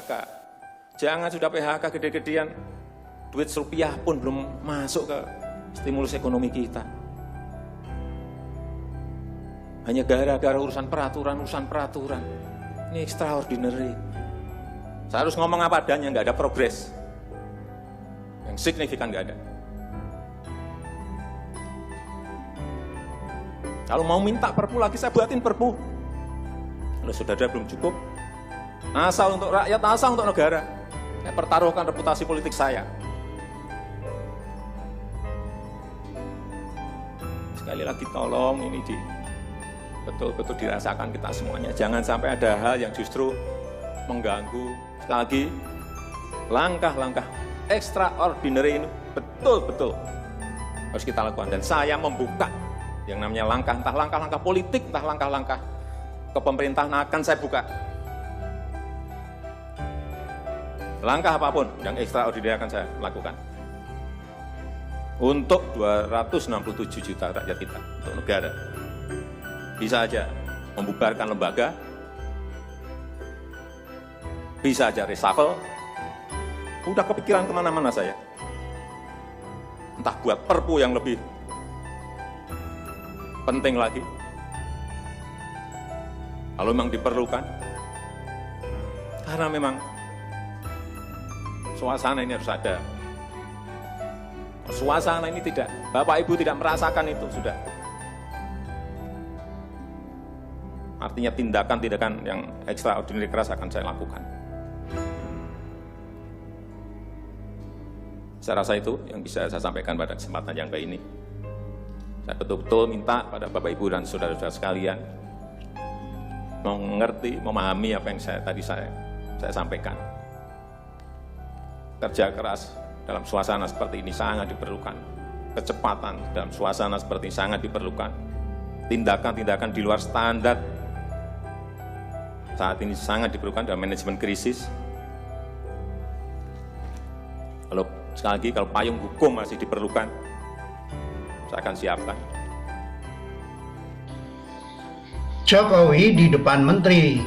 PHK. Jangan sudah PHK gede-gedean, duit rupiah pun belum masuk ke stimulus ekonomi kita. Hanya gara-gara urusan peraturan. Ini extraordinary. Saya harus ngomong apa adanya, nggak ada progres. Yang signifikan nggak ada. Kalau mau minta perpu lagi, saya buatin perpu. Kalau saudara belum cukup, asal untuk rakyat, asal untuk negara. Saya pertaruhkan reputasi politik saya. Sekali lagi tolong ini betul-betul dirasakan kita semuanya. Jangan sampai ada hal yang justru mengganggu. Sekali lagi, langkah-langkah extraordinary ini betul-betul harus kita lakukan. Dan saya membuka yang namanya langkah, entah langkah-langkah politik, entah langkah-langkah kepemerintahan akan saya buka. Langkah apapun yang extraordinary akan saya lakukan. Untuk 267 juta rakyat kita, untuk negara. Bisa aja membubarkan lembaga, bisa aja reshuffle. Udah kepikiran kemana-mana saya. Entah buat perpu yang lebih penting lagi, kalau memang diperlukan, karena memang suasana ini harus ada. Suasana ini tidak, Bapak Ibu tidak merasakan itu sudah. Artinya tindakan-tindakan yang extraordinary keras akan saya lakukan. Saya rasa itu yang bisa saya sampaikan pada kesempatan yang baik ini. Saya betul-betul minta pada Bapak Ibu dan saudara-saudara sekalian mengerti, memahami apa yang tadi saya sampaikan. Kerja keras dalam suasana seperti ini sangat diperlukan. Kecepatan dalam suasana seperti ini sangat diperlukan. Tindakan-tindakan di luar standar saat ini sangat diperlukan dalam manajemen krisis. Kalau sekali lagi, kalau payung hukum masih diperlukan, saya akan siapkan. Jokowi di depan menteri.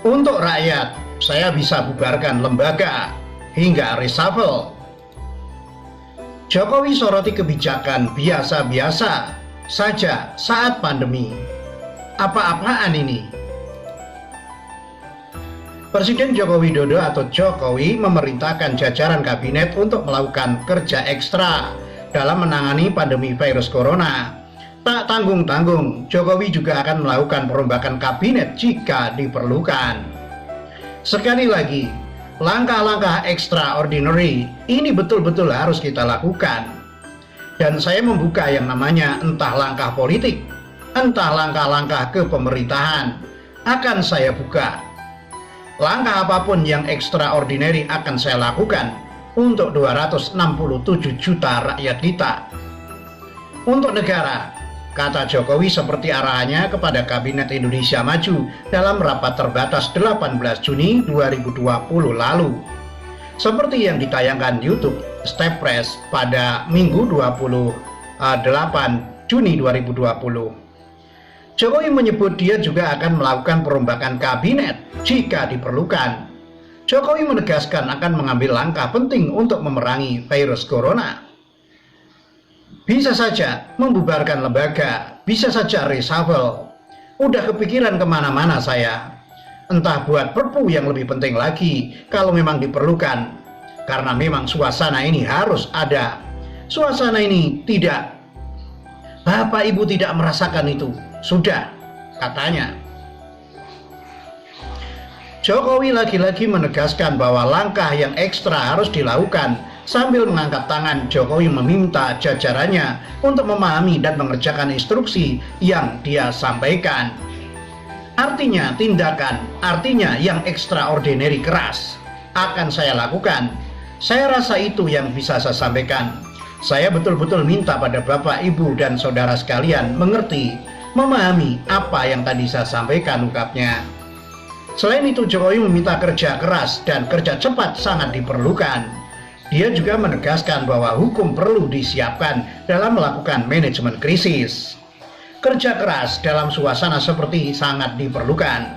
Untuk rakyat, saya bisa bubarkan lembaga hingga reshuffle. Jokowi soroti kebijakan biasa-biasa saja saat pandemi. Apa-apaan ini? Presiden Joko Widodo atau Jokowi memerintahkan jajaran kabinet untuk melakukan kerja ekstra dalam menangani pandemi virus corona. Tak tanggung-tanggung, Jokowi juga akan melakukan perombakan kabinet jika diperlukan. Sekali lagi, langkah-langkah extraordinary ini betul-betul harus kita lakukan. Dan saya membuka yang namanya entah langkah politik, entah langkah-langkah kepemerintahan, akan saya buka. Langkah apapun yang extraordinary akan saya lakukan untuk 267 juta rakyat kita. Untuk negara, kata Jokowi seperti arahannya kepada Kabinet Indonesia Maju dalam rapat terbatas 18 Juni 2020 lalu. Seperti yang ditayangkan YouTube Step Press pada Minggu 28 Juni 2020. Jokowi menyebut dia juga akan melakukan perombakan kabinet jika diperlukan. Jokowi menegaskan akan mengambil langkah penting untuk memerangi virus corona. Bisa saja membubarkan lembaga, bisa saja reshuffle. Udah kepikiran kemana-mana saya. Entah buat perpu yang lebih penting lagi kalau memang diperlukan. Karena memang suasana ini harus ada. Suasana ini tidak. Bapak Ibu tidak merasakan itu. Sudah, katanya. Jokowi lagi-lagi menegaskan bahwa langkah yang ekstra harus dilakukan. Sambil mengangkat tangan, Jokowi meminta jajarannya untuk memahami dan mengerjakan instruksi yang dia sampaikan. Artinya tindakan, artinya yang extraordinary keras akan saya lakukan. Saya rasa itu yang bisa saya sampaikan. Saya betul-betul minta pada Bapak, Ibu, dan saudara sekalian mengerti, memahami apa yang tadi saya sampaikan ungkapnya. Selain itu, Jokowi meminta kerja keras dan kerja cepat sangat diperlukan. Dia juga menegaskan bahwa hukum perlu disiapkan dalam melakukan manajemen krisis. Kerja keras dalam suasana seperti sangat diperlukan.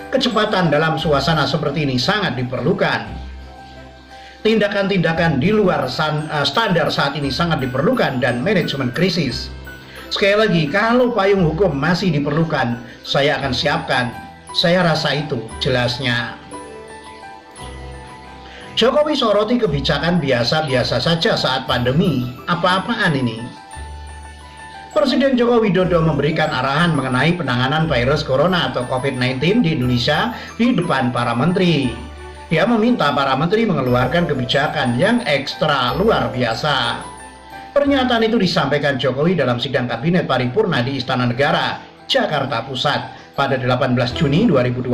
Kecepatan dalam suasana seperti ini sangat diperlukan. Tindakan-tindakan di luar standar saat ini sangat diperlukan dan manajemen krisis. Sekali lagi, kalau payung hukum masih diperlukan, saya akan siapkan. Saya rasa itu jelasnya. Jokowi soroti kebijakan biasa-biasa saja saat pandemi. Apa-apaan ini? Presiden Joko Widodo memberikan arahan mengenai penanganan virus corona atau COVID-19 di Indonesia di depan para menteri. Dia meminta para menteri mengeluarkan kebijakan yang ekstra luar biasa. Pernyataan itu disampaikan Jokowi dalam sidang kabinet paripurna di Istana Negara, Jakarta Pusat pada 18 Juni 2020.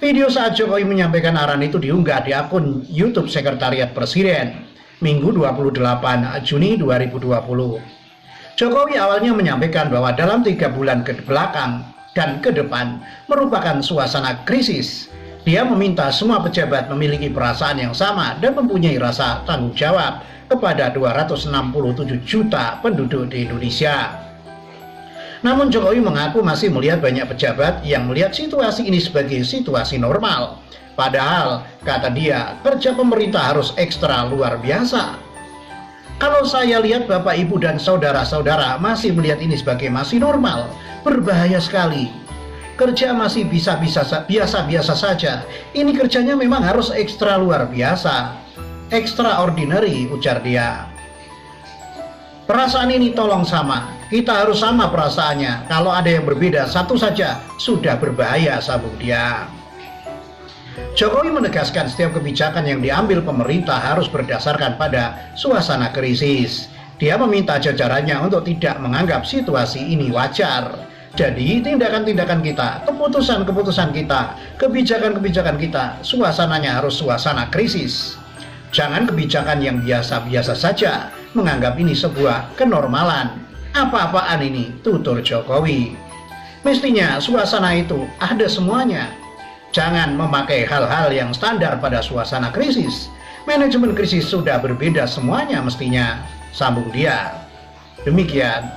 Video saat Jokowi menyampaikan arahan itu diunggah di akun YouTube Sekretariat Presiden, Minggu 28 Juni 2020. Jokowi awalnya menyampaikan bahwa dalam 3 bulan ke belakang dan ke depan merupakan suasana krisis. Dia meminta semua pejabat memiliki perasaan yang sama dan mempunyai rasa tanggung jawab kepada 267 juta penduduk di Indonesia. Namun Jokowi mengaku masih melihat banyak pejabat yang melihat situasi ini sebagai situasi normal. Padahal, kata dia, kerja pemerintah harus ekstra luar biasa. Kalau saya lihat Bapak, Ibu, dan saudara-saudara masih melihat ini sebagai masih normal, berbahaya sekali. Kerja masih biasa-biasa saja. Ini kerjanya memang harus ekstra luar biasa. Extraordinary, ujar dia. Perasaan ini tolong sama. Kita harus sama perasaannya. Kalau ada yang berbeda satu saja, sudah berbahaya, sambung dia. Jokowi menegaskan setiap kebijakan yang diambil pemerintah harus berdasarkan pada suasana krisis. Dia meminta jajarannya untuk tidak menganggap situasi ini wajar. Jadi tindakan-tindakan kita, keputusan-keputusan kita, kebijakan-kebijakan kita, suasananya harus suasana krisis. Jangan kebijakan yang biasa-biasa saja, menganggap ini sebuah kenormalan. Apa-apaan ini, tutur Jokowi. Mestinya suasana itu ada semuanya. Jangan memakai hal-hal yang standar pada suasana krisis. Manajemen krisis sudah berbeda semuanya mestinya, sambung dia. Demikian.